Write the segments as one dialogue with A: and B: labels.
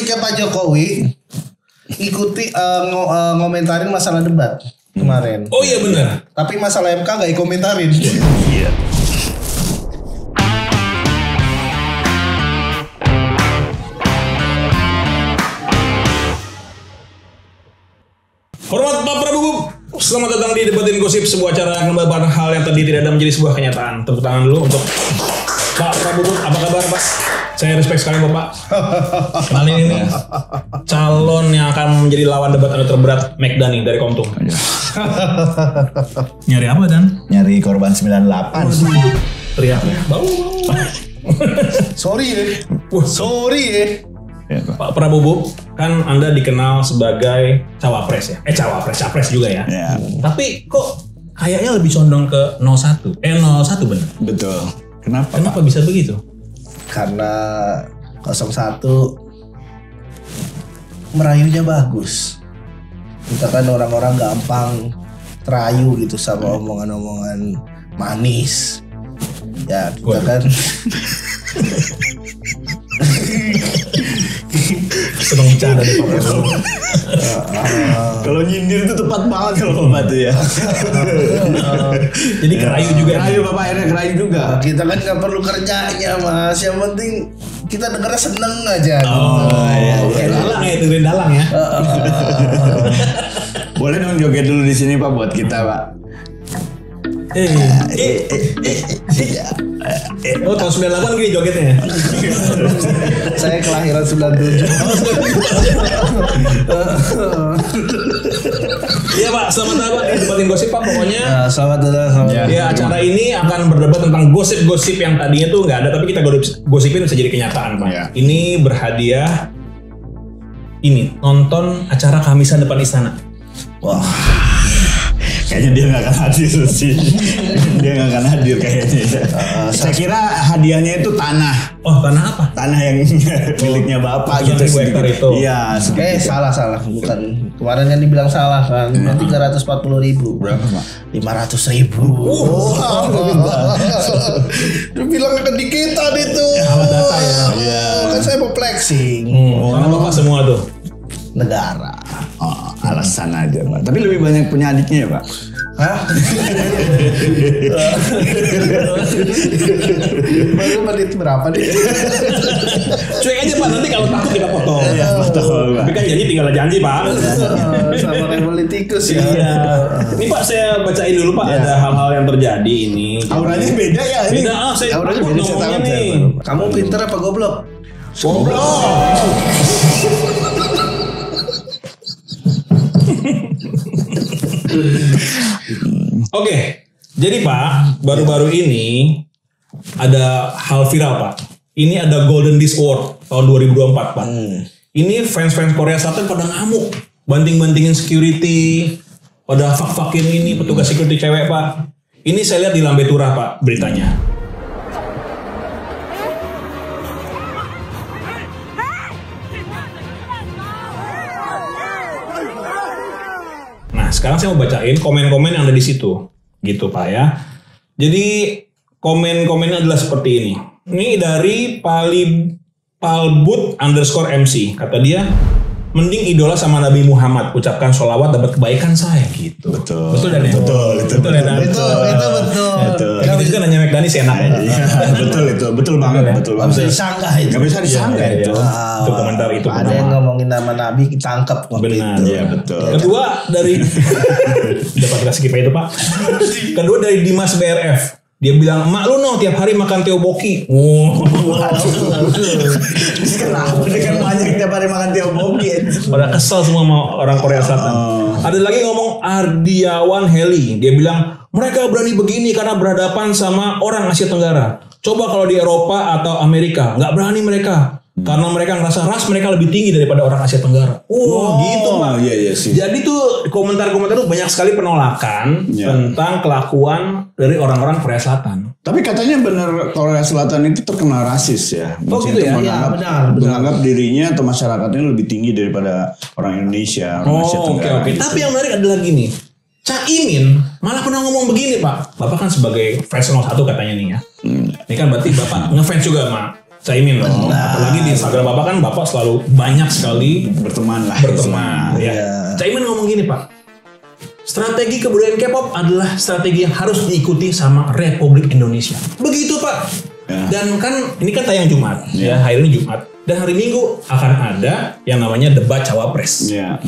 A: ketika Pak Jokowi ikuti ngomentarin masalah debat kemarin.
B: Oh iya benar.
A: Tapi masalah MK gak dikomentarin.
C: Iya.
B: Hormat Pak Prabowo, selamat datang di Debatin Gosip, sebuah acara yang membahas hal yang tadi tidak ada menjadi sebuah kenyataan. Tepuk tangan dulu untuk Pak Prabowo. Apa kabar Pak? Saya respect sekali Bapak. Kali ini calon yang akan menjadi lawan debat Anda terberat, McDani dari Komtung. Nyari apa Dan?
C: Nyari korban 98.
B: Teriak. Bau.
A: Sorry ya. Sorry ya.
C: Ya,
B: Pak Prabowo, kan Anda dikenal sebagai cawapres ya? Capres juga ya?
C: Ya.
B: Tapi kok kayaknya lebih condong ke 01? 01 bener?
C: Betul. Kenapa?
B: Kenapa bisa begitu?
A: Karena 01 merayunya bagus. Kita kan orang-orang gampang terayu gitu sama omongan-omongan manis. Ya kita kan
B: Senang bercanda nih Pak Prabowo.
C: Kalau nyindir itu tepat banget kalau Bapak tuh ya.
B: Jadi kerayu juga.
C: Kerayu Bapak, akhirnya kerayu juga.
A: kita kan nggak perlu kerjanya Mas. Yang penting kita dengarnya seneng aja.
C: Oh iya.
B: Kayak dalang ya, dengerin dalang ya.
C: Boleh dong joget dulu di sini Pak buat kita Pak.
B: Oh tahun 98 gini jogetnya ya?
A: Saya kelahiran 97.
B: Iya Pak, selamat datang Pak di Debatin Gosip Pak pokoknya.
A: Selamat datang.
B: Ya acara ini akan berdebat tentang gosip-gosip yang tadinya tuh nggak ada tapi kita gosipin bisa jadi kenyataan Pak.
C: Ya.
B: Ini berhadiah nonton acara Kamisan depan istana.
A: Wah,
C: Kayaknya dia nggak akan hadir sih. Dia nggak akan hadir kayaknya. Saya kira hadiahnya itu tanah.
B: Oh tanah apa?
C: Tanah yang miliknya Bapak
B: Yang
C: gitu.
B: 1.000 hektar itu.
C: Iya.
A: salah bukan. Kemarin kan dibilang salah kan. 340.000.
C: Berapa Pak?
A: 500.000. Dia bilang akan dikitan itu.
B: Salah data ya.
C: Iya.
A: Kan saya mau flexing.
B: Karena Bapak semua tuh.
A: Negara.
C: Oh, alasan aja Pak. Tapi lebih banyak punya adiknya ya Pak.
A: Hah? Baru menit berapa nih?
B: Cuek aja Pak, nanti kalau takut kita potong.
C: Iya, betul Pak.
B: Tapi kan janji tinggal janji Pak.
A: Sama kayak politikus ya.
B: Iya. Ini Pak saya bacain dulu Pak, ada hal-hal yang terjadi ini.
C: Auranya beda ya ini.
B: Beda, saya
C: Auranya
B: takut
C: beda, saya
B: ngomongnya
C: takut,
B: nih.
C: saya
A: Kamu pinter apa goblok?
B: Oke, jadi Pak, baru-baru ini ada hal viral Pak. Ini ada Golden Disc Award tahun 2024 Pak. Ini fans-fans Korea Selatan pada ngamuk, banting-bantingin security, pada fak-fakin ini petugas security cewek Pak. Ini saya lihat di Lambe Turah Pak beritanya. Nah, sekarang saya mau bacain komen-komen yang ada di situ. Gitu, Pak ya. Jadi, komen-komennya adalah seperti ini. Ini dari Palbut_MC. Kata dia, mending idola sama Nabi Muhammad. Ucapkan sholawat dapat kebaikan saya. Gitu.
C: Betul.
B: Betul dan ya?
C: Betul.
A: Itu betul.
B: Kayak gitu juga nanya McDani sih enak.
C: Betul itu. Betul banget. Betul
A: Gak
C: banget.
A: bisa disanggah itu.
C: Gak bisa disanggah itu.
B: Itu komentar itu.
A: Ada yang ngomongin nama Nabi ditangkap waktu
B: Benar,
A: itu.
C: Iya betul.
B: Kedua dari dapat kasih skip itu Pak. Kedua dari Dimas BRF. Dia bilang, emak lu tiap hari makan teoboki.
C: Kenapa dengan banyak tiap hari makan teoboki?
B: Pada kesel semua sama orang Korea Selatan. Ada lagi ngomong Ardiawan Heli. Dia bilang, mereka berani begini karena berhadapan sama orang Asia Tenggara. Coba kalau di Eropa atau Amerika, nggak berani mereka. Karena mereka ngerasa ras mereka lebih tinggi daripada orang Asia Tenggara. Gitu Pak.
C: Iya sih.
B: Jadi tuh komentar-komentar tuh banyak sekali penolakan tentang kelakuan dari orang-orang Korea Selatan.
C: Tapi katanya benar Korea Selatan itu terkena rasis ya.
B: Oh gitu ya?
A: Iya benar.
C: Menganggap dirinya atau masyarakatnya lebih tinggi daripada orang Indonesia, orang Asia Tenggara.
B: Oke. Tapi yang menarik adalah gini. Caimin malah pernah ngomong begini Pak. Bapak kan sebagai fans 01 katanya nih ya. Ini kan berarti Bapak ngefans juga sama Caimin dong. Apalagi di Instagram Bapak kan Bapak selalu banyak sekali
C: berteman.
B: Ya. Caimin ngomong gini Pak. Strategi kebudayaan K-pop adalah strategi yang harus diikuti sama Republik Indonesia. Begitu Pak. Ya. Dan kan ini kan tayang Jumat. Ya, hari ini Jumat. Dan hari Minggu akan ada yang namanya debat cawapres.
C: Ya.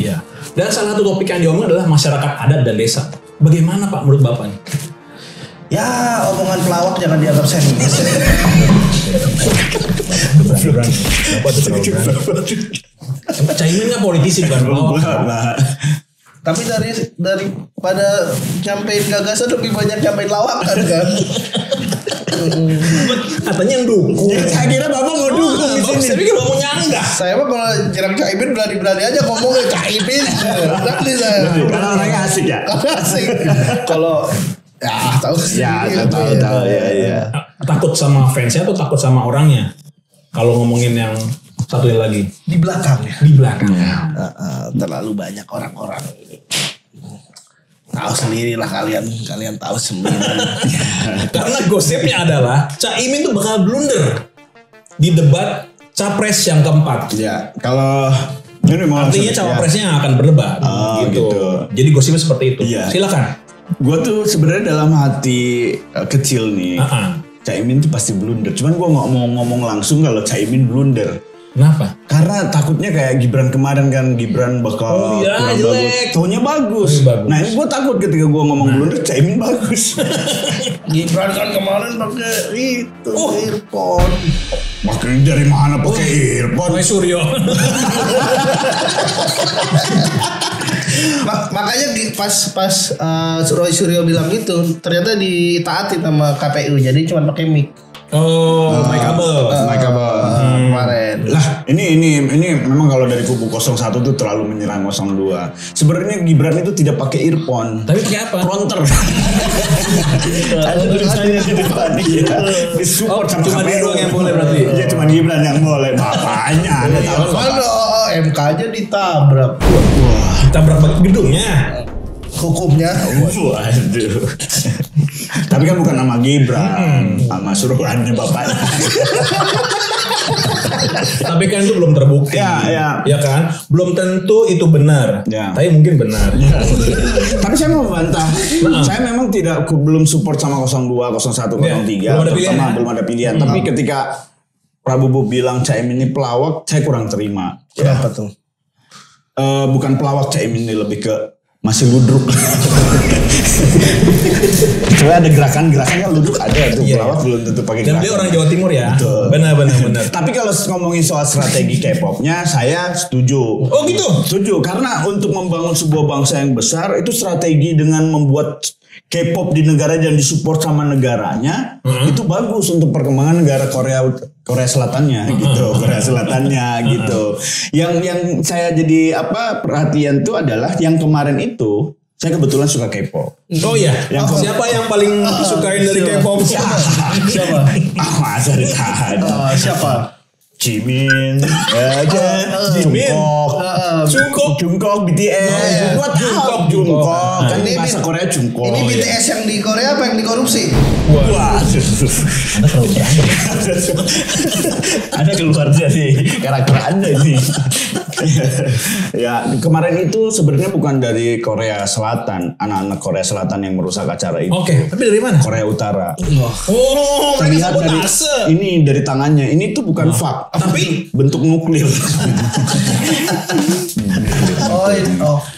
B: Dan salah satu topik yang diomongin adalah masyarakat adat dan desa. Bagaimana Pak menurut Bapak nih?
A: Ya, omongan pelawak jangan dianggap serius.
B: Caimin nggak politisi bukan pelawak.
A: Tapi daripada nyampein gagasan lebih banyak nyampein lawakan kan.
B: Katanya yang dukung.
C: Saya kira Bapak mau dukung di sini.
B: Saya pikir mau nyanggah.
A: Saya mah kalau nyerang Caimin berani-berani aja ngomongnya Caimin. Berarti saya.
C: Karena orangnya asik ya.
A: Asik. Kalau tahu sih.
C: Tahu ya.
B: Takut sama fansnya atau takut sama orangnya? Kalau ngomongin yang satunya lagi
A: Di belakangnya. Terlalu banyak orang-orang ini. Tahu sendirilah kalian tahu sendiri.
B: Karena gosipnya adalah Caimin tuh bakal blunder di debat capres yang keempat.
C: Ya, kalau ini
B: artinya cawapresnya yang akan berdebat. Gitu. Jadi gosipnya seperti itu.
C: Ya.
B: Silakan.
C: Gue tuh sebenarnya dalam hati kecil nih, Caimin tuh pasti blunder. Cuman gue nggak mau ngomong langsung kalau Caimin blunder.
B: Kenapa?
C: Karena takutnya kayak Gibran kemarin kan, Gibran bakal kurang bagus. Taunya bagus. Nah ini gue takut ketika gue ngomong blunder, Caimin bagus.
A: Gibran kan kemarin pakai itu earphone.
C: Makin dari mana pakai earphone?
B: Roy Suryo.
A: Makanya pas Roy Suryo bilang gitu, ternyata ditaati sama KPU, jadi cuma pakai mic.
B: My kabel.
A: Kemarin.
C: Lah, ini memang kalau dari kubu 01 tuh terlalu menyerang 02. Sebenarnya Gibran itu tidak pakai earphone.
B: Tapi pakai apa?
C: Fronter. Ada tulisannya di depan dia. Disupport sama
B: cuma dia doang yang boleh berarti.
C: Iya, cuma Gibran yang boleh. Bapaknya. Anda tahu
A: MK aja ditabrak.
C: Wah,
B: Tabrak gedungnya.
A: Hukumnya.
C: Waduh. Tapi kan bukan nama Gibran, sama suruhannya bapaknya.
B: Tapi kan itu belum terbukti. Ya kan? Belum tentu itu benar.
C: Ya.
B: Tapi mungkin benar.
C: Ya. Tapi saya mau membantah. Saya memang belum support sama 02, 01, 03. Belum ada pilihan. Tapi ketika Prabowo bilang Caimin ini pelawak, saya kurang terima.
A: Kenapa tuh?
C: Bukan pelawak, Caimin ini lebih ke masih ludruk. Soalnya ada gerakan-gerakannya ludruk ada tuh, pelawak belum tentu pakai gerakan.
B: Dan dia orang Jawa Timur ya. Benar.
C: Tapi kalau ngomongin soal strategi K-popnya, saya setuju.
B: Oh gitu?
C: Setuju, karena untuk membangun sebuah bangsa yang besar itu strategi dengan membuat K-pop di negara dan disupport sama negaranya itu bagus untuk perkembangan negara Korea Selatannya gitu, Korea Selatannya gitu. Yang saya jadi perhatian tuh adalah yang kemarin itu saya kebetulan suka K-pop.
B: Oh iya. Siapa yang paling sukain dari K-pop?
C: Siapa? Masa ditahan.
A: Siapa?
C: Jimin, Jungkook, BTS, gua tahu Jungkook, kan ini bahasa Korea Jungkook.
A: Ini BTS yang di Korea apa yang dikorupsi?
C: Wah, Anda terlalu berani. Anda keluar dari karakter Anda ini. Ya, kemarin itu sebenarnya bukan dari Korea Selatan, anak-anak Korea Selatan yang merusak acara itu.
B: Oke, tapi dari mana?
C: Korea Utara.
B: Oh,
C: terlihat dari ini dari tangannya. Ini tuh bukan fak.
B: Tapi
C: bentuk nuklir.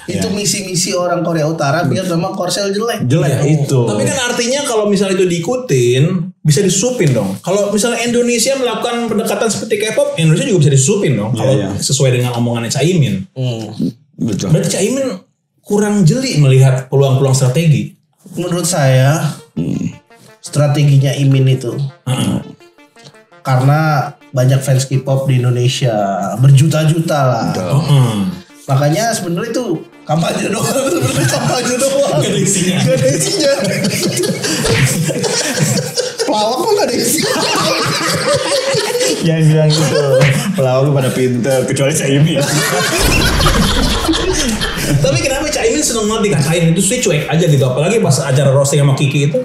A: Itu misi-misi orang Korea Utara biar nama Korsel jelek.
C: Itu.
B: Tapi kan artinya kalau misalnya itu diikutin bisa disusupin dong. Kalau misalnya Indonesia melakukan pendekatan seperti K-pop, Indonesia juga bisa disusupin dong. Kalau sesuai dengan omongannya Caimin.
C: Betul.
B: Berarti Caimin kurang jeli melihat peluang-peluang strategi.
A: Menurut saya strateginya Imin itu. Karena banyak fans K-pop di Indonesia berjuta-juta lah. Makanya sebenarnya itu kampanye doang. Gak ada isinya. Pelawak kok gak ada isinya.
C: Jangan bilang gitu. Pelawak pada pinter kecuali Caimin.
B: Tapi kenapa Caimin seneng banget dikatain itu sih cuek aja gitu. Apalagi pas acara roasting sama Kiki itu.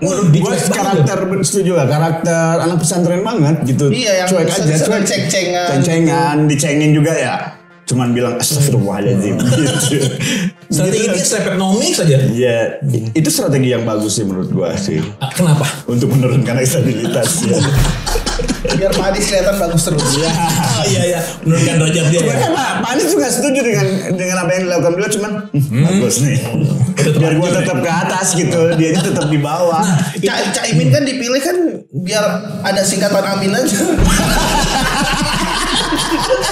C: Menurut gue karakter setuju lah, karakter anak pesantren banget gitu.
A: Iya, yang
C: cuek aja, cuek ceng-cengan, dicengin juga ya. Cuman bilang astagfirullahaladzim gitu.
B: Strategi dia strepetonomik saja.
C: Iya, itu strategi yang bagus sih menurut gua sih.
B: Kenapa?
C: Untuk menurunkan stabilitas ya.
A: Biar Pak Anies kelihatan bagus terus.
B: Iya, menurunkan derajat dia.
C: Cuma kan Pak Anies juga setuju dengan apa yang dilakukan beliau, cuman bagus nih. Biar gua tetap ke atas gitu, dia tetap di bawah.
A: Cak Imin kan dipilih kan biar ada singkatan Amin aja.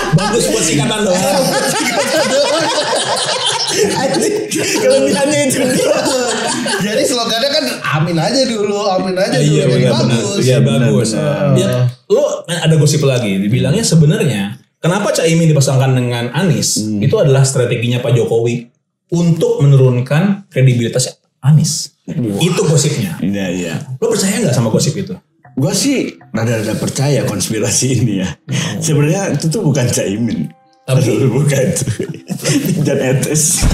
B: Bagus buat singkatan doang.
C: Kelebihannya itu dia.
A: Jadi slogannya kan Amin aja dulu.
B: Iya,
A: Jadi
B: benar,
A: bagus.
B: Iya, bagus. Ya, lo ada gosip lagi. Dibilangnya sebenarnya kenapa Cak Imin dipasangkan dengan Anies itu adalah strateginya Pak Jokowi untuk menurunkan kredibilitas Anies. Itu gosipnya.
C: Iya.
B: Lo percaya nggak sama gosip itu?
C: Gue sih rada-rada percaya konspirasi ini ya. Sebenarnya itu tuh bukan Caimin.
B: Tapi
C: bukan itu. Jan Etes.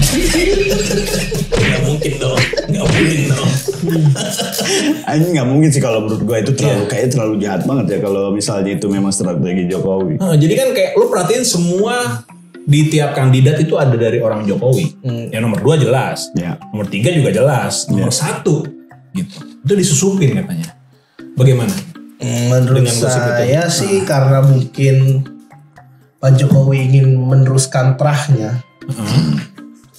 B: Gak mungkin dong.
C: Ini gak mungkin sih kalau menurut gue itu terlalu jahat banget ya kalau misalnya itu memang strategi Jokowi.
B: Jadi kan kayak lo perhatiin semua di tiap kandidat itu ada dari orang Jokowi. Yang nomor 2 jelas.
C: Ya.
B: Nomor 3 juga jelas. Nomor 1 gitu. Itu disusupin katanya. Bagaimana?
A: Menurut saya sih karena mungkin Pak Jokowi ingin meneruskan terahnya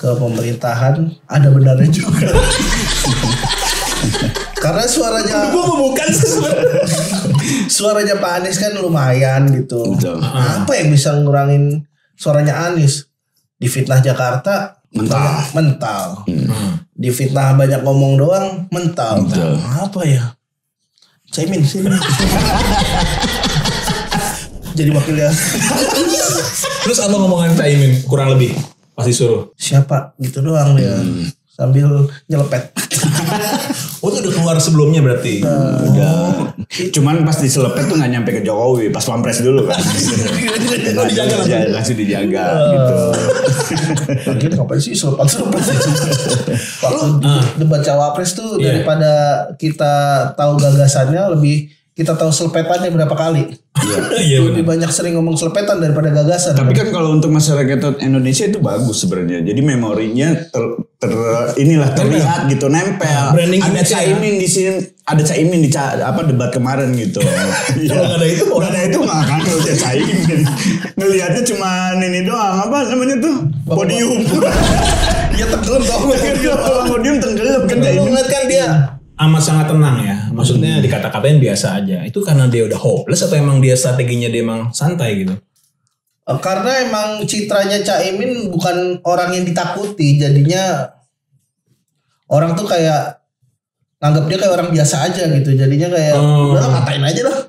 A: ke pemerintahan, ada benarnya juga. Karena suaranya Pak Anies kan lumayan gitu.
C: Betul.
A: Apa yang bisa ngurangin suaranya Anies? Di fitnah Jakarta mental. Di fitnah banyak ngomong doang mental. Apa ya? Caimin sini. Jadi wakilnya.
B: Terus apa ngomongan Caimin kurang lebih pasti suruh
A: Siapa gitu doang dia. Sambil nyelepet.
B: Oh itu udah keluar sebelumnya berarti.
C: Udah. Cuman pas diselepet tuh gak nyampe ke Jokowi. Pas pampres dulu kan. Langsung dijaga gitu.
A: Lagi ngapain sih selepat. Waktu debat cawapres tuh daripada kita tahu gagasannya, lebih kita tahu selepetannya berapa kali.
B: Iya,
A: lebih banyak sering ngomong selepetan daripada gagasan.
C: Tapi kan kalau untuk masyarakat Indonesia itu bagus sebenarnya. Jadi memorinya terlihat gitu, nempel.
B: Branding
C: ada Caimin di sini, ada Caimin di debat kemarin gitu.
B: Kalau nggak ada itu,
C: nggak akan ada Caimin. Ngelihatnya cuma ini doang, apa namanya tuh? Podium.
A: Dia tenggelam dong.
C: Podium tenggelam kan
B: Caimin.
C: Caimin.
B: Ngeliat kan dia amat sangat tenang ya. Maksudnya dikata-katain biasa aja. Itu karena dia udah hopeless atau emang dia strateginya dia emang santai gitu?
A: Karena emang citranya Caimin bukan orang yang ditakuti. Jadinya orang tuh kayak nganggap dia kayak orang biasa aja gitu. Jadinya kayak udah katain aja lah.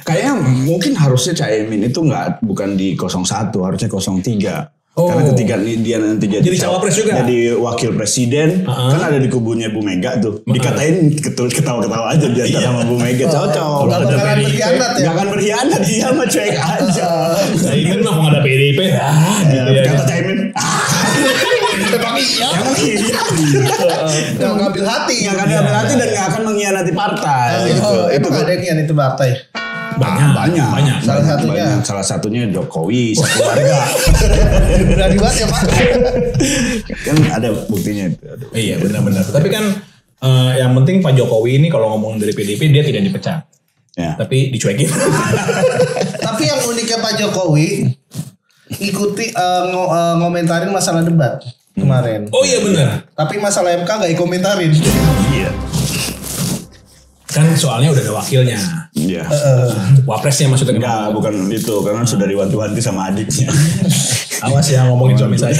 C: Kayaknya mungkin harusnya Caimin itu bukan di 01, harusnya 03. Karena ketika dia nanti jadi
B: cawapres juga,
C: jadi wakil presiden, kan ada di kubunya Bu Mega tuh. Dikatain ketawa-ketawa aja di antara sama Bu Mega. Cocok.
A: Gak bakalan berkhianat ya.
C: Gak akan berkhianat, dia mah cuek aja.
B: Caimin mah mau ada PDIP.
C: Kata Caimin.
A: Emang iya. Gak ngambil hati.
C: Gak akan ngambil hati dan gak akan mengkhianati partai.
A: Itu ada yang itu partai.
C: Banyak.
A: Salah
C: satunya Jokowi sekeluarga.
A: Berani banget ya Pak.
C: Kan ada buktinya itu.
B: Iya benar-benar. Tapi kan yang penting Pak Jokowi ini kalau ngomong dari PDIP dia tidak dipecat.
C: Ya.
B: Tapi dicuekin.
A: Tapi yang uniknya Pak Jokowi ikuti ngomentarin masalah debat kemarin.
B: Oh iya benar.
A: Tapi masalah MK gak dikomentarin.
C: Iya.
B: Kan soalnya udah ada wakilnya.
C: Iya.
B: Wapresnya maksudnya.
C: Enggak, bukan itu. Karena sudah diwanti-wanti sama adiknya.
B: Awas ya ngomongin suami saya.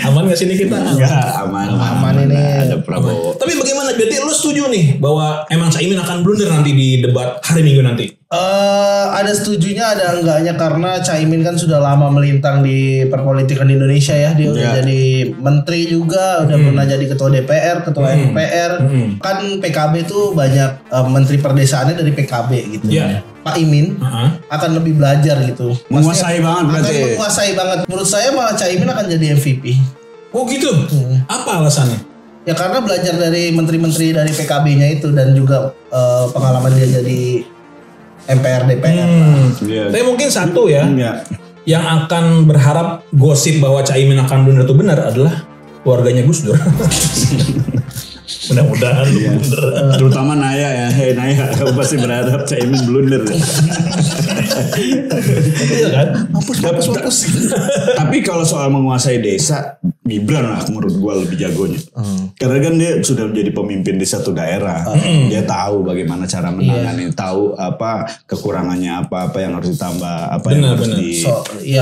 B: Aman gak sini kita?
C: Enggak, aman
A: ini.
C: Ada Prabowo.
B: Tapi bagaimana? Berarti lu setuju nih bahwa emang Caimin akan blunder nanti di debat hari Minggu nanti?
A: Ada setujunya, ada enggaknya, karena Caimin kan sudah lama melintang di perpolitikan Indonesia ya. Dia udah jadi menteri juga, udah pernah jadi ketua DPR, ketua MPR. Kan PKB tuh banyak menteri perdesaannya dari PKB gitu.
B: Yeah.
A: Pak Imin akan lebih belajar gitu.
C: Menguasai banget berarti.
A: Akan menguasai banget. Menurut saya malah Caimin akan jadi MVP.
B: Oh gitu? Apa alasannya?
A: Ya karena belajar dari menteri-menteri dari PKB-nya itu dan juga pengalaman dia jadi MPR DPR.
C: Iya.
B: Tapi mungkin satu ya,
C: Iya.
B: yang akan berharap gosip bahwa Caimin akan blunder itu benar adalah keluarganya Gus Dur. Mudah-mudahan blunder.
C: Terutama Naya ya. Hei Naya, kamu pasti berharap Caimin blunder.
B: Iya kan?
C: Mampus. Tapi kalau soal menguasai desa, Gibran lah menurut gua lebih jagonya. Karena kan dia sudah menjadi pemimpin di satu daerah. Dia tahu bagaimana cara menangani, tahu apa kekurangannya, apa yang harus ditambah, apa yang harus di.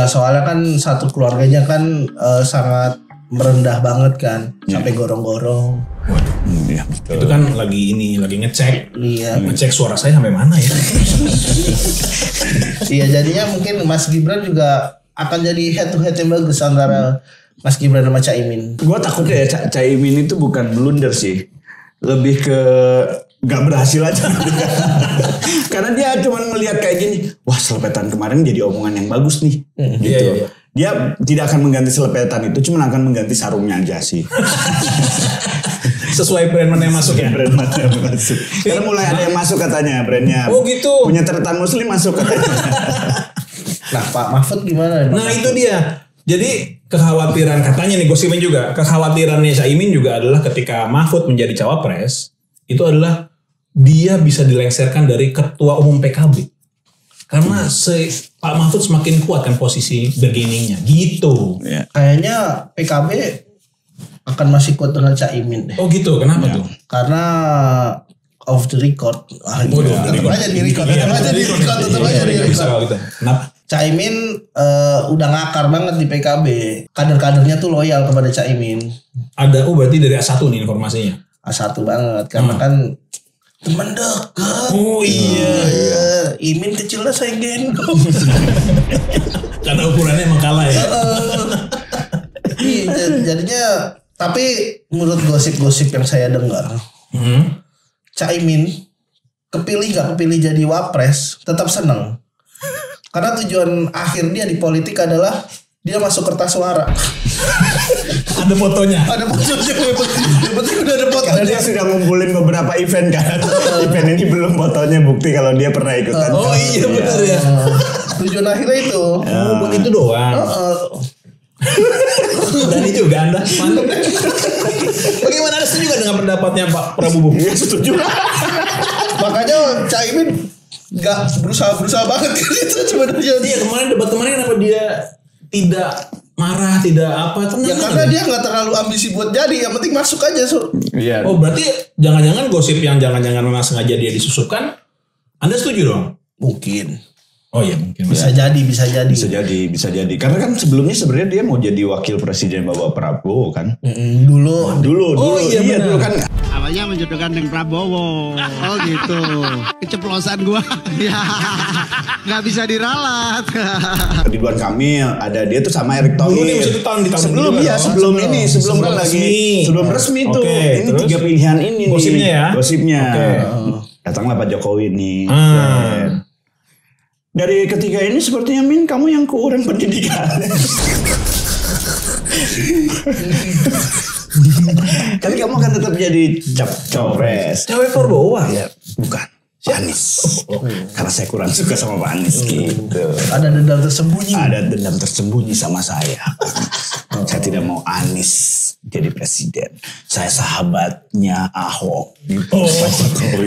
A: Soalnya kan satu keluarganya kan sangat merendah banget kan, sampai gorong-gorong.
C: Iya, betul.
B: Itu kan lagi ngecek.
A: Iya.
B: Ngecek suara saya sampai mana ya?
A: Iya, jadinya mungkin Mas Gibran juga akan jadi head to head yang bagus antara Mas Gibran sama Caimin.
C: Gue takutnya ya Caimin itu bukan blunder sih, lebih ke gak berhasil aja. Karena dia cuma melihat kayak gini, wah selepetan kemarin jadi omongan yang bagus nih, gitu.
B: Iya.
C: Dia tidak akan mengganti selepetan itu, cuma akan mengganti sarungnya aja sih.
B: Sesuai brand mana yang masuk ya?
C: Brand mana yang masuk? Karena mulai ada yang masuk katanya brandnya.
B: Oh gitu.
C: Punya catatan Muslim masuk katanya.
A: Nah Pak Mahfud gimana?
B: Nah itu dia. Jadi kekhawatiran katanya nih gosipin juga, kekhawatirannya Caimin juga adalah ketika Mahfud menjadi cawapres, itu adalah dia bisa dilengsarkan dari ketua umum PKB. Karena Pak Mahfud semakin kuat kan posisi bargainingnya gitu.
C: Ya.
A: Kayaknya PKB akan masih kuat dengan Caimin deh.
B: Oh gitu, kenapa tuh?
A: Karena off the record. Tetap aja di record.
B: Kenapa?
A: Caimin udah ngakar banget di PKB. Kader-kadernya tuh loyal kepada Caimin.
B: Ada, berarti dari A1 nih informasinya.
A: A1 banget. Karena kan teman dekat.
B: Oh iya.
A: Imin kecilnya saya gendong.
B: Karena ukurannya emang kalah ya.
A: Jadinya, tapi menurut gosip-gosip yang saya dengar, Caimin kepilih gak kepilih jadi wapres tetap seneng. Karena tujuan akhir dia di politik adalah dia masuk kertas suara.
B: Ada fotonya.
A: Ada fotonya. Yang penting udah ada fotonya.
C: Karena dia sudah ngumpulin beberapa event kan. Event ini belum fotonya bukti kalau dia pernah ikutan.
B: Oh iya benar ya.
A: Tujuan akhirnya itu.
B: Buat itu doang. Berani juga Anda. Mantap. Bagaimana Anda setuju dengan pendapatnya Pak Prabowo?
C: Iya setuju.
A: Makanya Caimin gak berusaha banget gitu sebenarnya.
B: Iya debat kemarin kenapa dia tidak marah, tidak apa, tenang.
A: Ya karena dia gak terlalu ambisi buat jadi, yang penting masuk aja.
C: Iya.
B: Oh berarti jangan-jangan gosip yang jangan-jangan memang sengaja dia disusupkan, Anda setuju dong?
A: Mungkin.
B: Oh iya mungkin.
A: Bisa jadi.
C: Bisa jadi. Karena kan sebelumnya sebenarnya dia mau jadi wakil presiden Bapak Prabowo kan. Dulu.
B: Iya
C: dulu kan.
D: Awalnya menjodohkan dengan Prabowo. Oh gitu. Keceplosan gua. Ya. Nggak bisa diralat.
C: Ridwan Kamil ada dia tuh sama Erick Thohir.
B: Dulu nih maksudnya tahun
C: sebelum
B: juga
C: ya
B: dong.
C: sebelum ini sebelum
B: Sebelum
C: lagi
B: resmi.
C: sebelum resmi tuh.
B: Oke,
C: Ini
B: terus?
C: 3 pilihan ini
B: Gosipnya
C: nih.
B: ya?
C: Gosipnya.
B: Oke.
C: Datanglah Pak Jokowi nih.
B: Ah.
C: Dari ketiga ini sepertinya Min kamu yang kurang pendidikan. Tapi kamu akan tetap jadi cawapres.
B: Cewek Prabowo
C: Ya, bukan. Pak Anies. Karena saya kurang suka sama Pak Anies gitu.
A: Ada dendam tersembunyi.
C: Ada dendam tersembunyi sama saya. Saya tidak mau Anies jadi presiden. Saya sahabatnya Ahok. Gitu.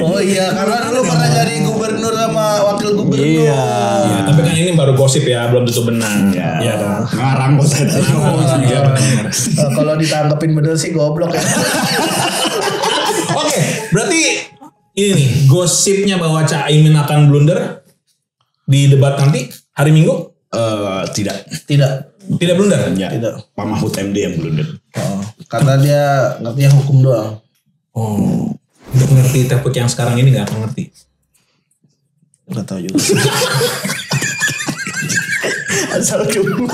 A: Oh iya, karena dulu pernah jadi gubernur sama wakil gubernur.
C: Iya.
B: Ya, tapi kan ini baru gosip ya, belum tentu benar. Iya dong.
C: Ngarang kok saya tadi.
B: Iya benar.
A: Kalau ditangkepin bener sih goblok ya.
B: Oke, berarti ini nih gosipnya bahwa Caimin akan blunder di debat nanti hari Minggu? Tidak blunder.
C: Ya,
A: Tidak.
C: Pak Mahfud MD yang blunder.
A: Karena dia ngertinya hukum doang.
B: Oh, untuk ngerti topik yang sekarang ini nggak akan ngerti.
A: Gak tahu juga.
C: Asal keluar.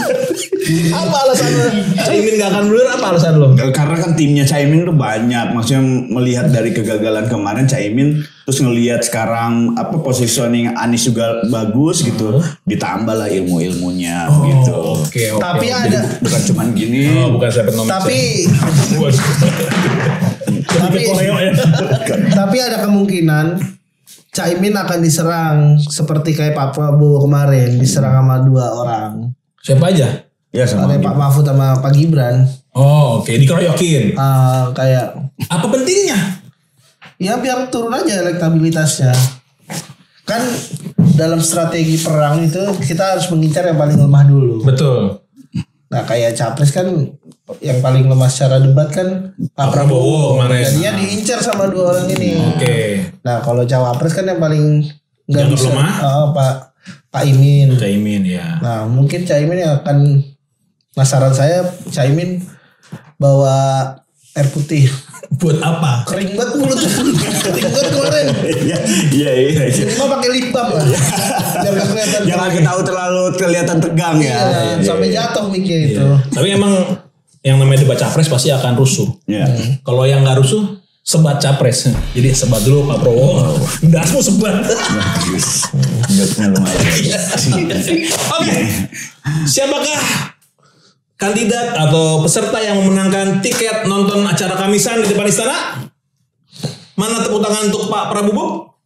B: Apa alasan lo? Caimin gak akan mundur, apa alasan lo?
C: Karena kan timnya Caimin tuh banyak. Maksudnya melihat dari kegagalan kemarin Caimin, terus ngelihat sekarang apa positioning Anies juga bagus gitu, ditambah lah ilmu-ilmunya gitu.
B: Oke.
A: Tapi
C: Jadi
A: ada
C: bukan cuman gini.
B: Bukan saya
A: tapi ada kemungkinan Caimin akan diserang seperti kayak Pak Prabowo kemarin diserang sama 2 orang.
B: Siapa aja?
C: Ya sama.
A: Ada Pak Mahfud sama Pak Gibran.
B: Oh, oke, dikeroyokin.
A: Kayak
B: Apa pentingnya?
A: ya biar turun aja elektabilitasnya. Kan dalam strategi perang itu kita harus mengincar yang paling lemah dulu.
B: Betul.
A: Nah kayak capres kan yang paling lemah secara debat kan Pak Prabowo
B: kemarin.
A: jadinya diincar sama 2 orang ini.
B: Oke.
A: Nah kalau cawapres kan yang paling nggak
B: Yang
A: bisa
B: lemah?
A: Pak Imin.
B: Caimin ya.
A: Nah mungkin Caimin yang akan, saran saya Caimin bawa air putih.
B: Buat apa?
A: Kering banget mulut. Kering banget kemarin.
C: Iya.
A: Ini mah pakai lip balm lah. Biar nggak kelihatan.
C: Jangan ketahui terlalu kelihatan tegang ya.
A: Iya, sampai jatuh miknya itu.
B: Tapi emang yang namanya debat capres pasti akan rusuh.
C: Iya.
B: Kalau yang nggak rusuh, sebat capres. Jadi sebat dulu Pak Prabowo. Dasmu sebat.
C: Joknya lumayan.
B: Oke. Siapakah kandidat atau peserta yang memenangkan tiket nonton acara Kamisan di depan istana? Mana tepuk tangan untuk Pak Prabowo?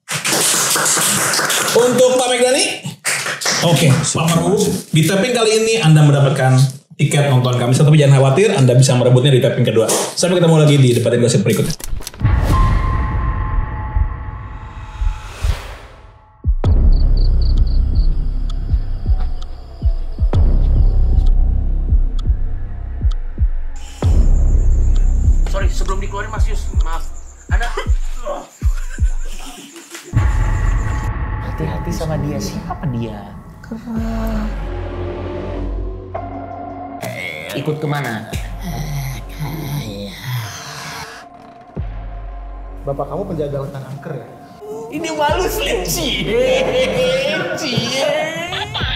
B: Untuk Pak Megdani? Oke, Pak Prabowo. Di tapping kali ini Anda mendapatkan tiket nonton Kamisan, tapi jangan khawatir, Anda bisa merebutnya di tapping kedua. Sampai ketemu lagi di debat gosip berikutnya.
E: Sorry, sebelum dikeluarin Mas Yus, maaf. Anda hati-hati sama dia. Siapa dia? Ikut kemana?
A: Bapak kamu penjaga hutan angker ya?
E: Ini malu Slim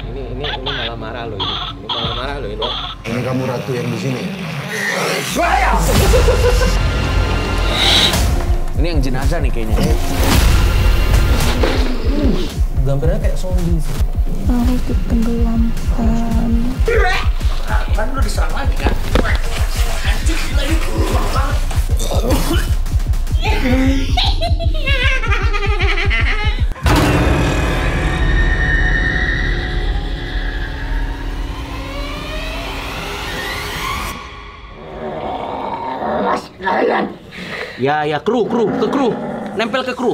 E: Ini malah marah loh ini. Ini malah marah loh ini.
F: Dengan kamu ratu yang di sini.
E: Ini yang jenazah nih kayaknya. Gambarnya kayak zombie sih.
G: Mau ditenggelamkan.
E: Kan lu diserang lagi kan? Anjir gila ini berubah banget. Ya, kru, ke kru. Nempel ke kru.